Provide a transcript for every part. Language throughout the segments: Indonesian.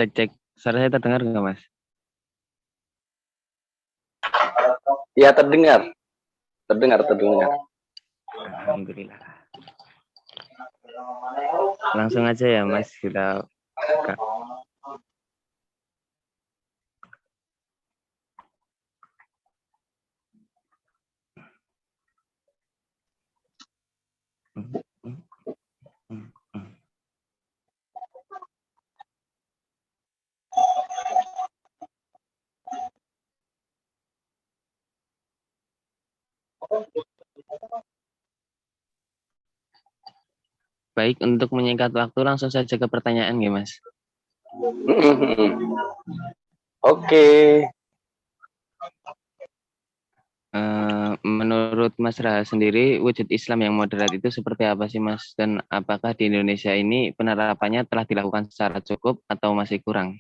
Cek. Suara saya terdengar nggak, Mas? Ya, terdengar. Terdengar. Alhamdulillah. Langsung aja ya, Mas. Kita buka. Baik, untuk menyingkat waktu langsung saja ke pertanyaan ya, Mas. Oke. Menurut Mas Raha sendiri, wujud Islam yang moderat itu seperti apa sih, Mas? Dan apakah di Indonesia ini penerapannya telah dilakukan secara cukup atau masih kurang?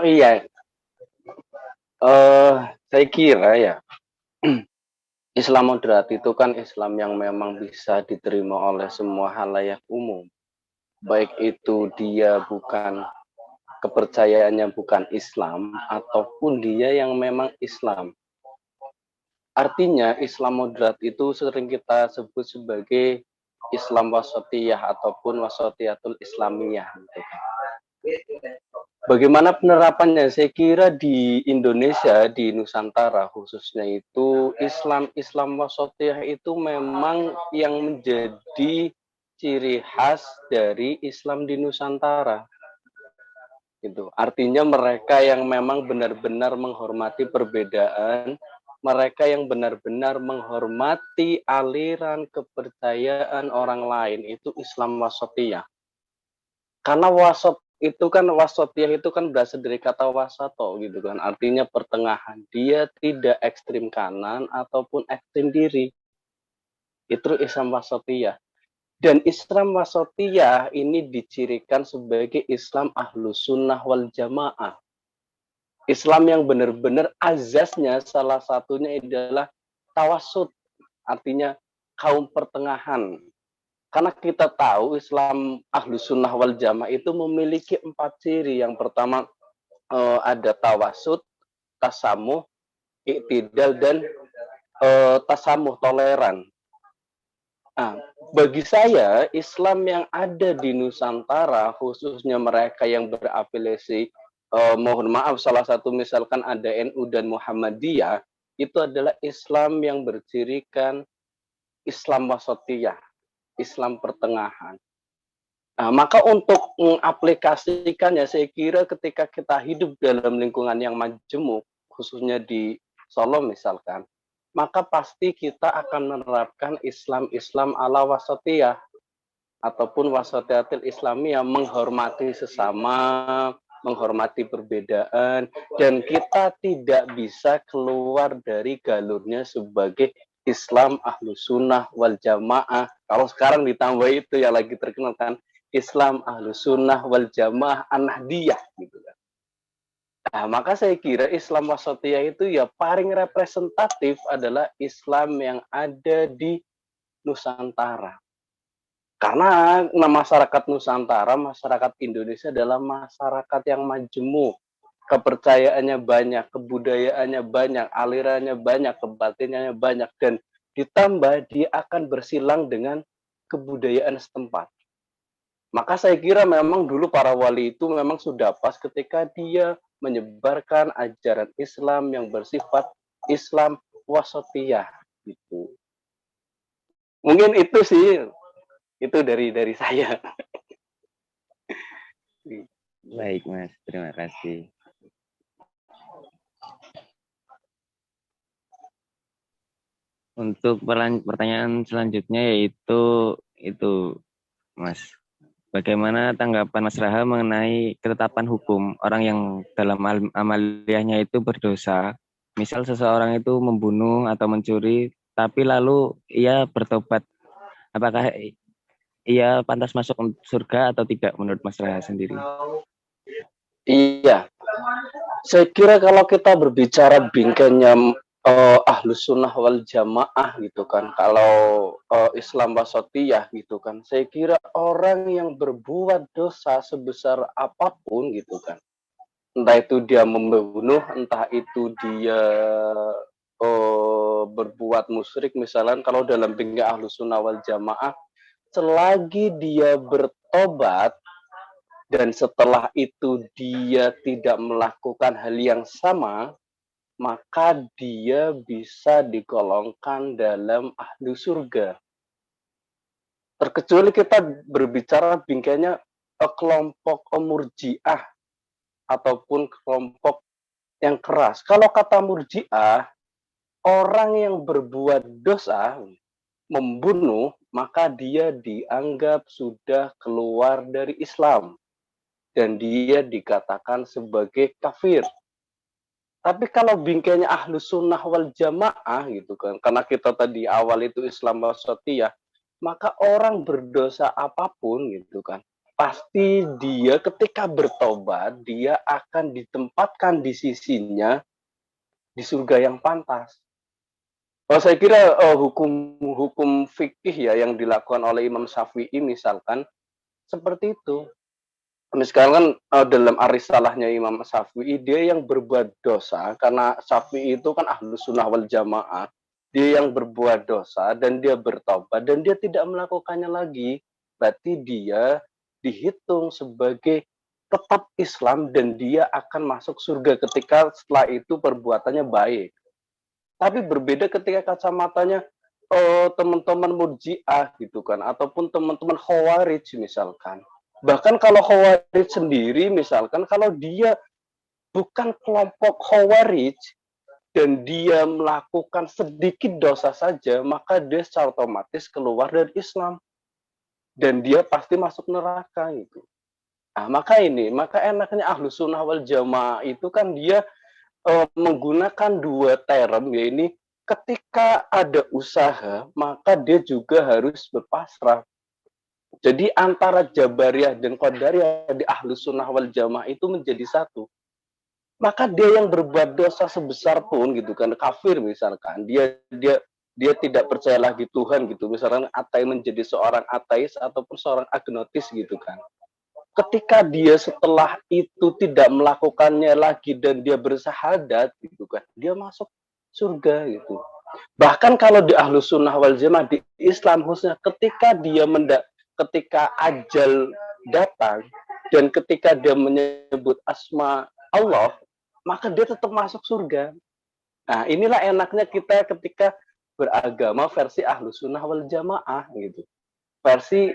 Iya. Saya kira ya, Islam moderat itu kan Islam yang memang bisa diterima oleh semua halayak umum. Baik itu dia bukan kepercayaannya bukan Islam ataupun dia yang memang Islam. Artinya Islam moderat itu sering kita sebut sebagai Islam wasatiyah ataupun wasatiyatul Islamiyah. Bagaimana penerapannya? Saya kira di Indonesia, di Nusantara khususnya itu Islam wasatiyah itu memang yang menjadi ciri khas dari Islam di Nusantara. Gitu. Artinya mereka yang memang benar-benar menghormati perbedaan, mereka yang benar-benar menghormati aliran kepercayaan orang lain, itu Islam wasatiyah. Karena wasatiyah itu kan berasal dari kata wasato gitu kan, artinya pertengahan. Dia tidak ekstrim kanan ataupun ekstrim kiri. Itu Islam wasatiyah. Dan Islam wasatiyah ini dicirikan sebagai Islam ahlus sunnah wal jamaah. Islam yang benar-benar azasnya salah satunya adalah tawasud, artinya kaum pertengahan. Karena kita tahu Islam ahlus sunnah wal jamaah itu memiliki 4 ciri. Yang pertama ada tawasud, tasamuh, iktidal, dan tasamuh, toleran. Nah, bagi saya Islam yang ada di Nusantara, khususnya mereka yang berafiliasi, mohon maaf, salah satu misalkan ada NU dan Muhammadiyah, itu adalah Islam yang bercirikan Islam wasatiyah, Islam pertengahan. Nah, maka untuk mengaplikasikannya, saya kira ketika kita hidup dalam lingkungan yang majemuk, khususnya di Solo misalkan, maka pasti kita akan menerapkan Islam ala wasatiyah ataupun wasatiyatil Islamiyah, menghormati sesama, menghormati perbedaan, dan kita tidak bisa keluar dari galurnya sebagai Islam ahlus sunnah wal jamaah. Kalau sekarang ditambah itu yang lagi terkenal kan, Islam ahlus sunnah wal jamaah an-nahdiyah gitu kan. Nah, maka saya kira Islam wasatiyah itu ya paling representatif adalah Islam yang ada di Nusantara. Karena masyarakat Nusantara, masyarakat Indonesia adalah masyarakat yang majemuk. Kepercayaannya banyak, kebudayaannya banyak, alirannya banyak, kebatinannya banyak. Dan ditambah dia akan bersilang dengan kebudayaan setempat. Maka saya kira memang dulu para wali itu memang sudah pas ketika dia menyebarkan ajaran Islam yang bersifat Islam wasatiyah gitu. Mungkin itu sih, itu dari saya. Baik, Mas. Terima kasih. Untuk pertanyaan selanjutnya yaitu itu, Mas. Bagaimana tanggapan Mas Raha mengenai ketetapan hukum orang yang dalam amaliyahnya itu berdosa? Misal seseorang itu membunuh atau mencuri, tapi lalu ia bertobat. Apakah ia pantas masuk surga atau tidak menurut Mas Raha sendiri? Iya, saya kira kalau kita berbicara bingkainya Ahlus sunnah wal jamaah gitu kan. Kalau Islam wasatiyah gitu kan. Saya kira orang yang berbuat dosa sebesar apapun gitu kan. Entah itu dia membunuh, entah itu dia berbuat musyrik misalnya kalau dalam bingkai Ahlus sunnah wal jamaah, selagi dia bertobat dan setelah itu dia tidak melakukan hal yang sama, maka dia bisa digolongkan dalam ahli surga. Terkecuali kita berbicara bingkainya kelompok murjiah ataupun kelompok yang keras. Kalau kata murjiah, orang yang berbuat dosa, membunuh, maka dia dianggap sudah keluar dari Islam dan dia dikatakan sebagai kafir. Tapi kalau bingkainya ahlus sunnah wal jamaah gitu kan, karena kita tadi awal itu Islam wasatiyah, maka orang berdosa apapun gitu kan, pasti dia ketika bertobat, dia akan ditempatkan di sisinya di surga yang pantas. Saya kira hukum-hukum fikih ya yang dilakukan oleh Imam Syafi'i misalkan seperti itu. Misalkan kan dalam Ar-Risalahnya Imam Syafi'i, dia yang berbuat dosa, karena Syafi'i itu kan ahlus sunnah wal jamaah, dia yang berbuat dosa dan dia bertobat dan dia tidak melakukannya lagi, berarti dia dihitung sebagai tetap Islam dan dia akan masuk surga ketika setelah itu perbuatannya baik. Tapi berbeda ketika kacamatanya teman-teman murjiah gitu kan, ataupun teman-teman khawarij misalkan. Bahkan kalau khawarij sendiri misalkan, kalau dia bukan kelompok khawarij dan dia melakukan sedikit dosa saja, maka dia secara otomatis keluar dari Islam dan dia pasti masuk neraka gitu. Nah, maka enaknya ahlus sunnah wal jamaah itu kan dia menggunakan dua term, yaitu ketika ada usaha, maka dia juga harus berpasrah. Jadi antara Jabariyah dan Qadariyah di Ahlus Sunnah wal Jamaah itu menjadi satu. Maka dia yang berbuat dosa sebesar pun gitu kan, kafir misalkan, dia tidak percaya lagi Tuhan gitu, misalkan menjadi seorang ateis ataupun seorang agnotis gitu kan. Ketika dia setelah itu tidak melakukannya lagi dan dia bersahadat gitu kan, dia masuk surga gitu. Bahkan kalau di Ahlus Sunnah wal Jamaah di Islam khususnya, ketika ajal datang dan ketika dia menyebut asma Allah, maka dia tetap masuk surga. Nah, inilah enaknya kita ketika beragama versi Ahlus Sunnah wal Jamaah gitu. Versi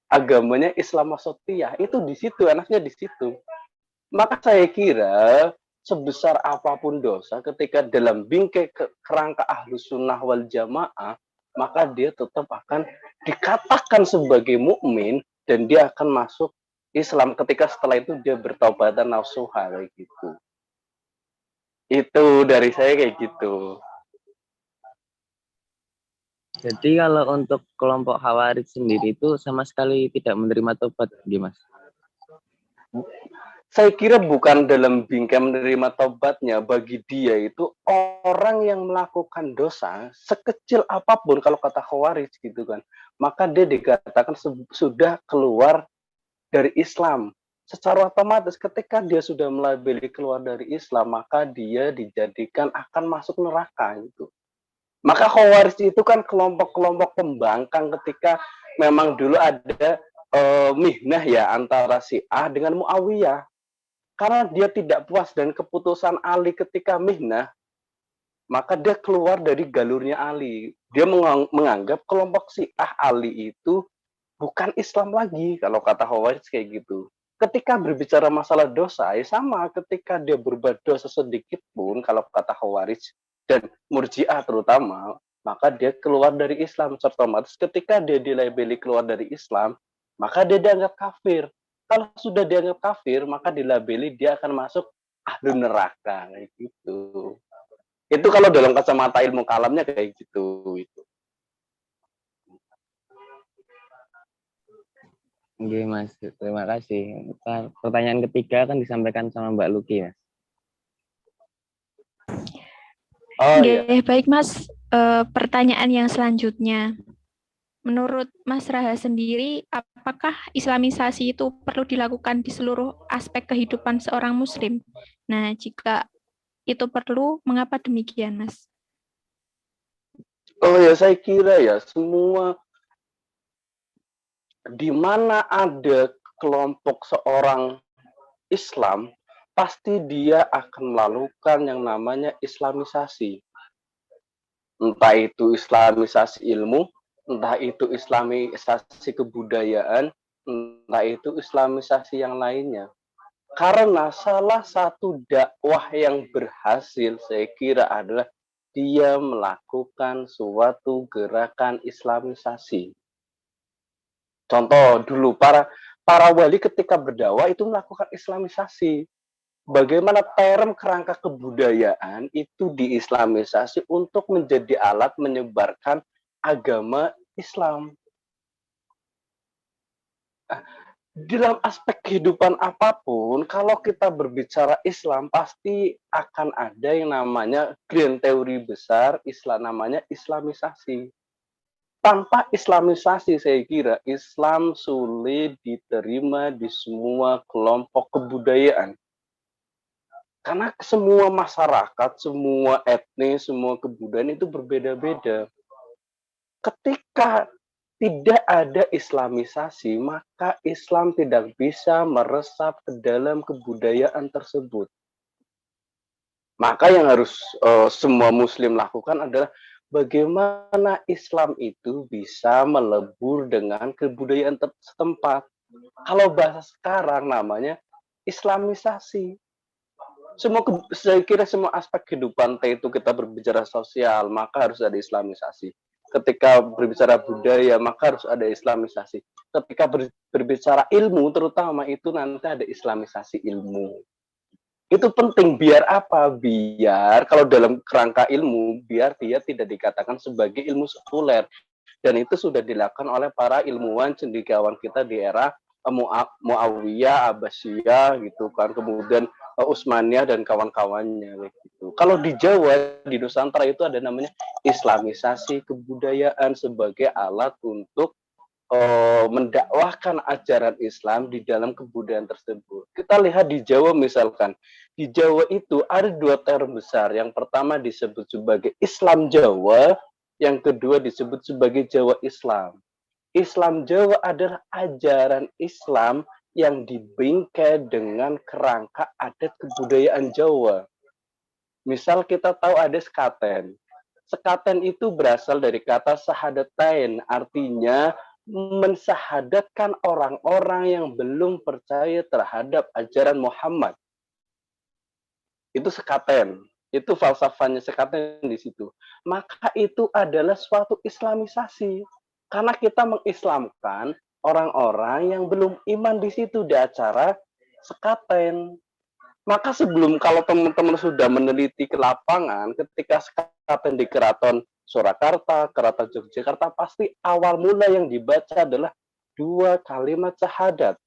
agamanya Islam Wasatiyah itu di situ, enaknya di situ. Maka saya kira sebesar apapun dosa ketika dalam bingkai kerangka Ahlus Sunnah wal Jamaah, maka dia tetap akan dikatakan sebagai mukmin dan dia akan masuk Islam ketika setelah itu dia bertaubat dan nasuha kayak gitu. Itu dari saya kayak gitu. Jadi kalau untuk kelompok Khawarij sendiri itu sama sekali tidak menerima tobat, Mas? Saya kira bukan dalam bingkai menerima taubatnya, bagi dia itu orang yang melakukan dosa sekecil apapun kalau kata Khawarij gitu kan, maka dia dikatakan sudah keluar dari Islam. Secara otomatis ketika dia sudah melabeli keluar dari Islam, maka dia dijadikan akan masuk neraka itu. Maka Khawarij itu kan kelompok-kelompok pembangkang ketika memang dulu ada mihnah ya antara Syiah dengan Muawiyah. Karena dia tidak puas dan keputusan Ali ketika mihnah, maka dia keluar dari galurnya Ali. Dia menganggap kelompok Syiah Ali itu bukan Islam lagi, kalau kata Khawarij kayak gitu. Ketika berbicara masalah dosa, ya sama ketika dia berbuat dosa sedikit pun, kalau kata Khawarij dan Murji'ah terutama, maka dia keluar dari Islam. Serta otomatis ketika dia dilabeli keluar dari Islam, maka dia dianggap kafir. Kalau sudah dianggap kafir, maka dilabeli dia akan masuk ahlu neraka kayak gitu. Itu kalau dalam kacamata ilmu kalamnya kayak gitu. Oke, Mas. Terima kasih. Pertanyaan ketiga kan disampaikan sama Mbak Luki, Mas. Oh iya. Oke, baik Mas. Pertanyaan yang selanjutnya. Menurut Mas Raha sendiri, apakah Islamisasi itu perlu dilakukan di seluruh aspek kehidupan seorang Muslim? Nah, jika itu perlu, mengapa demikian, Mas? Oh ya, saya kira ya semua di mana ada kelompok seorang Islam, pasti dia akan melakukan yang namanya Islamisasi. Entah itu Islamisasi ilmu, entah itu Islamisasi kebudayaan, entah itu Islamisasi yang lainnya. Karena salah satu dakwah yang berhasil saya kira adalah dia melakukan suatu gerakan Islamisasi. Contoh dulu para wali ketika berdakwah itu melakukan Islamisasi. Bagaimana term kerangka kebudayaan itu diislamisasi untuk menjadi alat menyebarkan agama Islam. Dalam aspek kehidupan apapun, kalau kita berbicara Islam, pasti akan ada yang namanya grand teori besar, Islam namanya Islamisasi. Tanpa Islamisasi, saya kira Islam sulit diterima di semua kelompok kebudayaan. Karena semua masyarakat, semua etnis, semua kebudayaan itu berbeda-beda. Ketika tidak ada Islamisasi, maka Islam tidak bisa meresap ke dalam kebudayaan tersebut. Maka yang harus semua Muslim lakukan adalah bagaimana Islam itu bisa melebur dengan kebudayaan setempat. Kalau bahasa sekarang namanya Islamisasi. Saya kira semua aspek kehidupan itu kita berbicara sosial, maka harus ada Islamisasi. Ketika berbicara budaya, maka harus ada Islamisasi. Ketika berbicara ilmu, terutama itu nanti ada Islamisasi ilmu. Itu penting, biar apa? Biar kalau dalam kerangka ilmu, biar dia tidak dikatakan sebagai ilmu sekuler. Dan itu sudah dilakukan oleh para ilmuwan cendekiawan kita di era Muawiyah, Abbasiyah gitu kan, kemudian Utsmaniyah dan kawan-kawannya gitu. Kalau di Jawa, di Nusantara itu ada namanya Islamisasi kebudayaan sebagai alat untuk mendakwahkan ajaran Islam di dalam kebudayaan tersebut. Kita lihat di Jawa misalkan, di Jawa itu ada dua term besar. Yang pertama disebut sebagai Islam Jawa, yang kedua disebut sebagai Jawa Islam. Islam Jawa adalah ajaran Islam yang dibingkai dengan kerangka adat kebudayaan Jawa. Misal kita tahu ada sekaten. Sekaten itu berasal dari kata sahadatain, artinya mensahadatkan orang-orang yang belum percaya terhadap ajaran Muhammad. Itu sekaten. Itu falsafahnya sekaten di situ. Maka itu adalah suatu islamisasi. Karena kita mengislamkan orang-orang yang belum iman di situ di acara sekaten. Maka sebelum kalau teman-teman sudah meneliti ke lapangan, ketika sekaten di Keraton Surakarta, Keraton Yogyakarta, pasti awal mula yang dibaca adalah dua kalimat syahadat.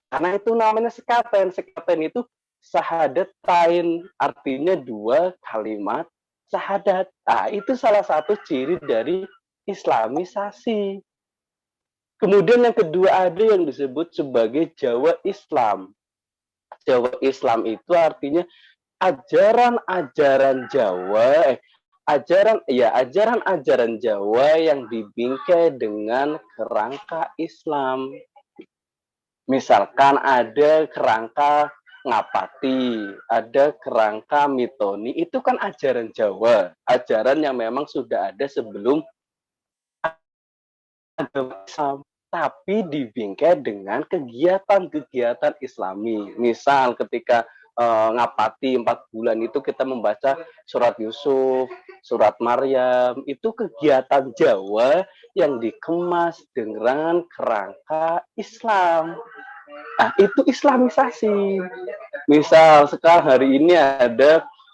Karena itu namanya sekaten. Sekaten itu sahadatain, artinya dua kalimat syahadat. Nah, itu salah satu ciri dari Islamisasi. Kemudian yang kedua ada yang disebut sebagai Jawa Islam. Jawa Islam itu artinya ajaran-ajaran Jawa, ajaran-ajaran Jawa yang dibingkai dengan kerangka Islam. Misalkan ada kerangka Ngapati, ada kerangka Mitoni, itu kan ajaran Jawa, ajaran yang memang sudah ada sebelum agama Islam, tapi dibingkai dengan kegiatan-kegiatan Islami. Misal ketika Ngapati 4 bulan itu kita membaca surat Yusuf, surat Maryam, itu kegiatan Jawa yang dikemas dengan kerangka Islam. Nah, itu Islamisasi. Misal sekarang hari ini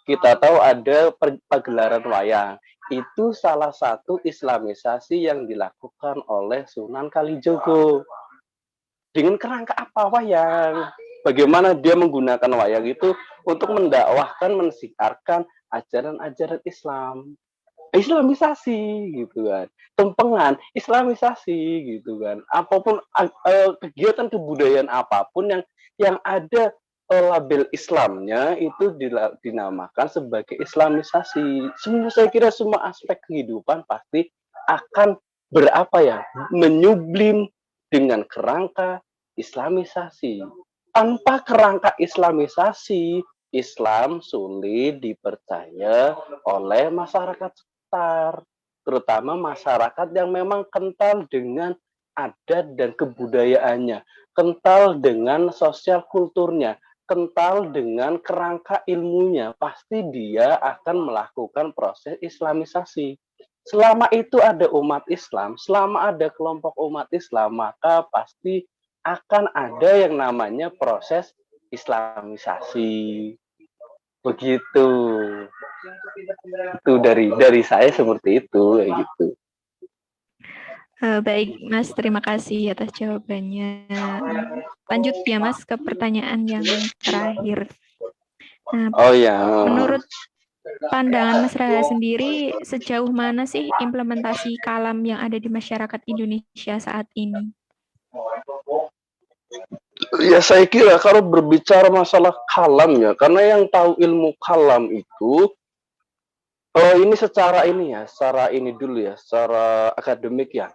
kita tahu ada pagelaran wayang. Itu salah satu Islamisasi yang dilakukan oleh Sunan Kalijogo. Dengan kerangka apa wayang? Bagaimana dia menggunakan wayang itu untuk mendakwahkan, mensiarkan ajaran-ajaran Islam. Islamisasi gitu kan, tumpengan Islamisasi gitu kan, apapun kegiatan kebudayaan apapun yang ada label Islamnya itu dinamakan sebagai Islamisasi. Saya kira semua aspek kehidupan pasti akan menyublim dengan kerangka Islamisasi. Tanpa kerangka Islamisasi, Islam sulit dipercaya oleh masyarakat sekitar, terutama masyarakat yang memang kental dengan adat dan kebudayaannya, kental dengan sosial kulturnya, kental dengan kerangka ilmunya, pasti dia akan melakukan proses Islamisasi. Selama itu ada umat Islam, selama ada kelompok umat Islam, maka pasti akan ada yang namanya proses Islamisasi. Begitu. Itu dari saya seperti itu, kayak gitu. Baik, Mas. Terima kasih atas jawabannya. Lanjut ya, Mas, ke pertanyaan yang terakhir. Nah, menurut pandangan Mas Raha sendiri, sejauh mana sih implementasi kalam yang ada di masyarakat Indonesia saat ini? Ya, saya kira kalau berbicara masalah kalam ya, karena yang tahu ilmu kalam itu ini secara akademik ya.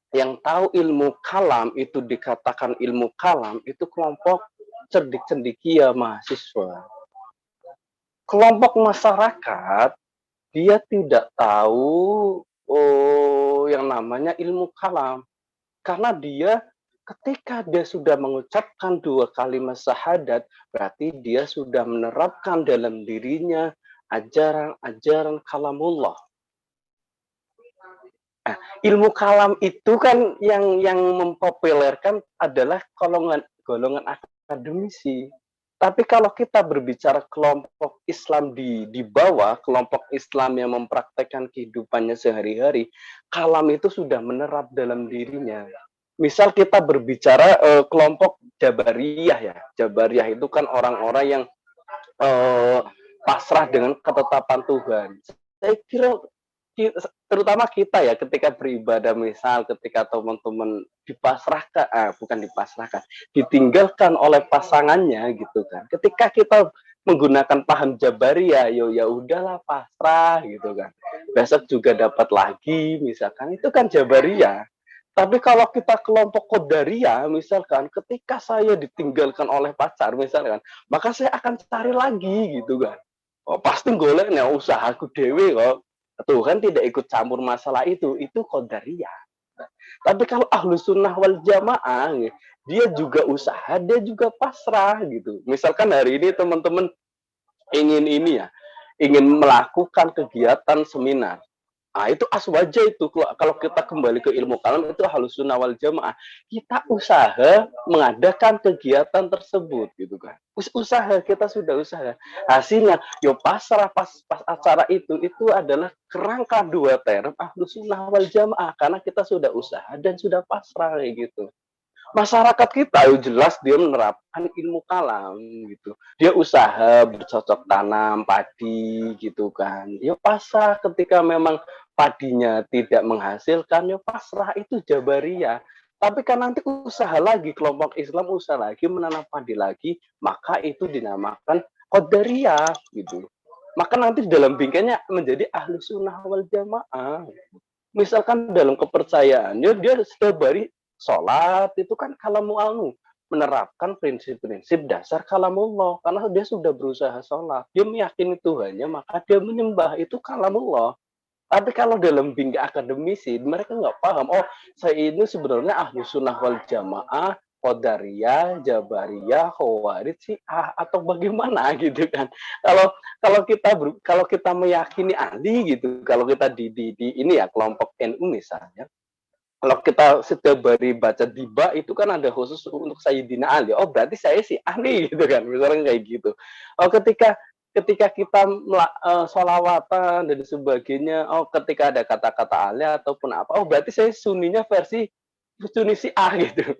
Yang tahu ilmu kalam itu dikatakan ilmu kalam itu kelompok cerdik cendekia mahasiswa. Kelompok masyarakat dia tidak tahu yang namanya ilmu kalam, karena dia ketika dia sudah mengucapkan 2 kalimat syahadat, berarti dia sudah menerapkan dalam dirinya ajaran-ajaran kalamullah. Nah, ilmu kalam itu kan yang mempopulerkan adalah golongan akademisi. Tapi kalau kita berbicara kelompok Islam di bawah, kelompok Islam yang mempraktekkan kehidupannya sehari-hari, kalam itu sudah menerap dalam dirinya. Misal kita berbicara kelompok Jabariyah ya. Jabariyah itu kan orang-orang yang pasrah dengan ketetapan Tuhan. Saya kira terutama kita ya ketika beribadah, misal ketika teman-teman ditinggalkan oleh pasangannya gitu kan. Ketika kita menggunakan paham Jabariyah, ya udahlah pasrah gitu kan. Besok juga dapat lagi misalkan, itu kan Jabariyah. Tapi kalau kita kelompok Qadariyah misalkan, ketika saya ditinggalkan oleh pacar misalkan, maka saya akan cari lagi gitu kan. Oh, pasti goleknya usahaku dewe kok. Tuhan tidak ikut campur masalah itu Qadariyah. Tapi kalau Ahlus Sunnah wal Jamaah, dia juga usaha, dia juga pasrah gitu. Misalkan hari ini teman-teman ingin melakukan kegiatan seminar. Nah, itu aswaja itu. Kalau kita kembali ke ilmu kalam, itu Ahlus Sunnah wal Jamaah. Kita usaha mengadakan kegiatan tersebut gitu kan. Kita sudah usaha. Hasilnya, pasrah pas acara itu adalah kerangka 2 term Ahlus Sunnah wal Jamaah, karena kita sudah usaha dan sudah pasrah kayak gitu. Masyarakat kita jelas dia menerapkan ilmu kalam gitu. Dia usaha bercocok tanam padi gitu kan. Ya pasrah ketika memang padinya tidak menghasilkan, ya pasrah, itu Jabariyah. Tapi kan nanti usaha lagi, kelompok Islam usaha lagi menanam padi lagi, maka itu dinamakan Qadariyah gitu. Maka nanti dalam bingkainya menjadi Ahlus Sunnah wal Jamaah. Misalkan dalam kepercayaannya dia setiap hari sholat itu kan kalamullah, menerapkan prinsip-prinsip dasar kalamullah, karena dia sudah berusaha sholat, dia meyakini Tuhannya, maka dia menyembah, itu kalamullah. Tapi kalau dalam bingkai akademisi, mereka nggak paham, saya ini sebenarnya Ahlus Sunnah wal Jamaah, Qadariyah, Jabariyah, Khawarij, Syiah, atau bagaimana gitu kan. Kalau kita meyakini ahli gitu, kalau kita di ini ya kelompok NU misalnya, kalau kita setiap hari baca diba itu kan ada khusus untuk Sayyidina Ali. Oh, berarti saya si ahli gitu kan, misalnya kayak gitu. Oh, ketika kita sholawatan dan sebagainya, ketika ada kata-kata Ali ataupun apa, berarti saya sunninya versi Sunni Syiah gitu.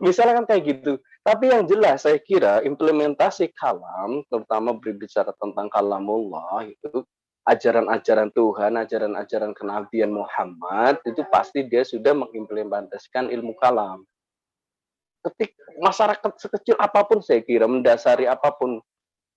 Misalnya kan kayak gitu. Tapi yang jelas saya kira implementasi kalam, terutama berbicara tentang kalamullah itu ajaran-ajaran Tuhan, ajaran-ajaran kenabian Muhammad itu pasti dia sudah mengimplementasikan ilmu kalam. Ketik masyarakat sekecil apapun saya kira mendasari apapun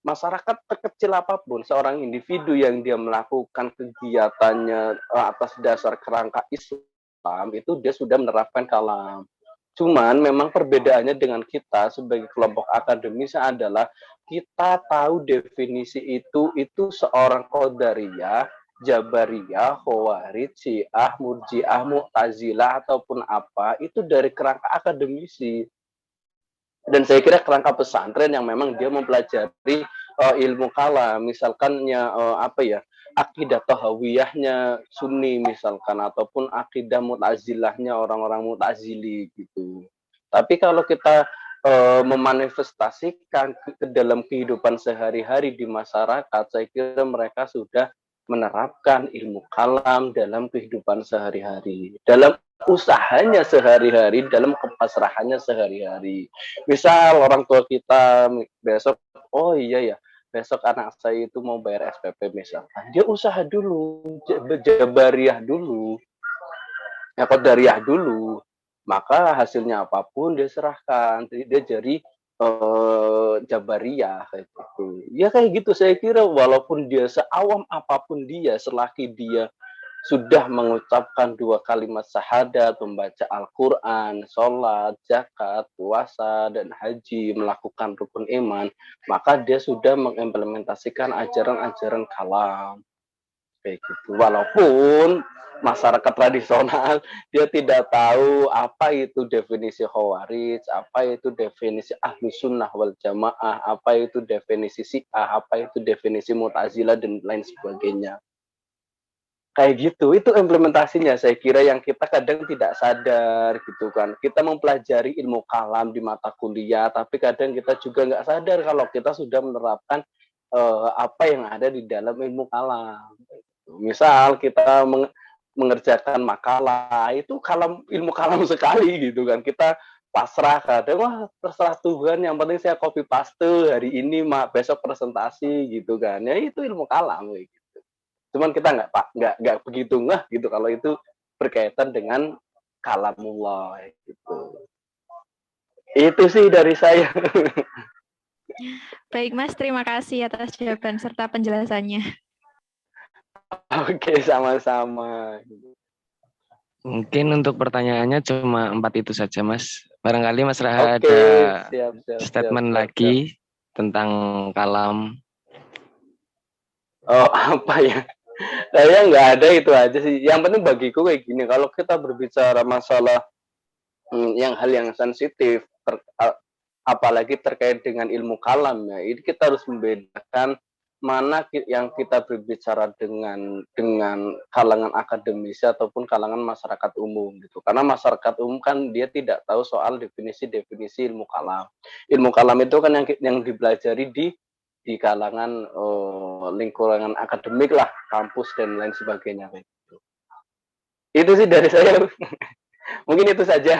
masyarakat terkecil apapun seorang individu yang dia melakukan kegiatannya atas dasar kerangka Islam itu dia sudah menerapkan kalam. Cuman memang perbedaannya dengan kita sebagai kelompok akademis adalah kita tahu definisi itu seorang qadariyah, jabariyah, khawarij, syiah, murjiah, mu'tazilah ataupun apa itu dari kerangka akademisi. Dan saya kira kerangka pesantren yang memang dia mempelajari ilmu kalam, misalkannya apa ya, akidah tahawiyahnya Sunni misalkan ataupun akidah Mu'tazilahnya orang-orang Mu'tazili gitu. Tapi kalau kita memanifestasikan ke dalam kehidupan sehari-hari di masyarakat, saya kira mereka sudah menerapkan ilmu kalam dalam kehidupan sehari-hari, dalam usahanya sehari-hari, dalam kepasrahannya sehari-hari. Misal orang tua kita besok, oh iya ya, besok anak saya itu mau bayar SPP misalkan, dia usaha dulu, jabariyah dulu, ya qadariyah dulu, maka hasilnya apapun dia serahkan, dia jadi jabariyah kayak gitu. Ya kayak gitu saya kira walaupun dia seawam apapun dia, selagi dia sudah mengucapkan 2 kalimat syahadat, membaca Al-Quran, sholat, zakat, puasa, dan haji, melakukan rukun iman, maka dia sudah mengimplementasikan ajaran-ajaran kalam. Kayak gitu. Walaupun masyarakat tradisional dia tidak tahu apa itu definisi khawarij, apa itu definisi ahlu sunnah wal jamaah, apa itu definisi syiah, apa itu definisi mu'tazilah dan lain sebagainya. Kayak gitu, itu implementasinya saya kira yang kita kadang tidak sadar gitu kan. Kita mempelajari ilmu kalam di mata kuliah, tapi kadang kita juga nggak sadar kalau kita sudah menerapkan apa yang ada di dalam ilmu kalam. Misal kita mengerjakan makalah, itu kalam ilmu kalam sekali gitu kan. Kita pasrah kadang, wah terserah Tuhan, yang penting saya copy paste hari ini, besok presentasi gitu kan. Ya itu ilmu kalam gitu. Cuman kita nggak begitu ngeh gitu kalau itu berkaitan dengan kalamullah gitu. Itu sih dari saya. Baik Mas, terima kasih atas jawaban serta penjelasannya. Oke, sama-sama. Mungkin untuk pertanyaannya cuma 4 itu saja, Mas. Barangkali Mas Raha Oke, ada siap, statement siap. lagi tentang kalam. Oh, apa ya? Saya nggak ada, itu aja sih. Yang penting bagiku kayak gini, kalau kita berbicara masalah yang hal yang sensitif, apalagi terkait dengan ilmu kalam ya, ini kita harus membedakan mana yang kita berbicara dengan kalangan akademisi ataupun kalangan masyarakat umum gitu. Karena masyarakat umum kan dia tidak tahu soal definisi ilmu kalam. Ilmu kalam itu kan yang dipelajari di kalangan lingkungan akademik lah, kampus dan lain sebagainya gitu. Itu sih dari saya. Mungkin itu saja.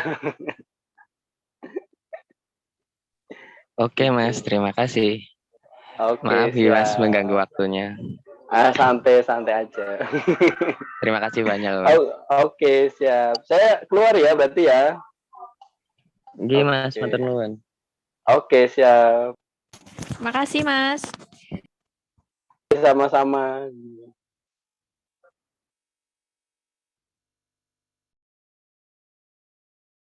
Oke, Mas, terima kasih. Oke, Maaf ya, Mas, mengganggu waktunya. Santai aja. Terima kasih banyak, Mas. Oke, siap. Saya keluar ya berarti ya. Nggih, Mas, matur nuwun. Oke, siap. Terima kasih Mas. Sama-sama.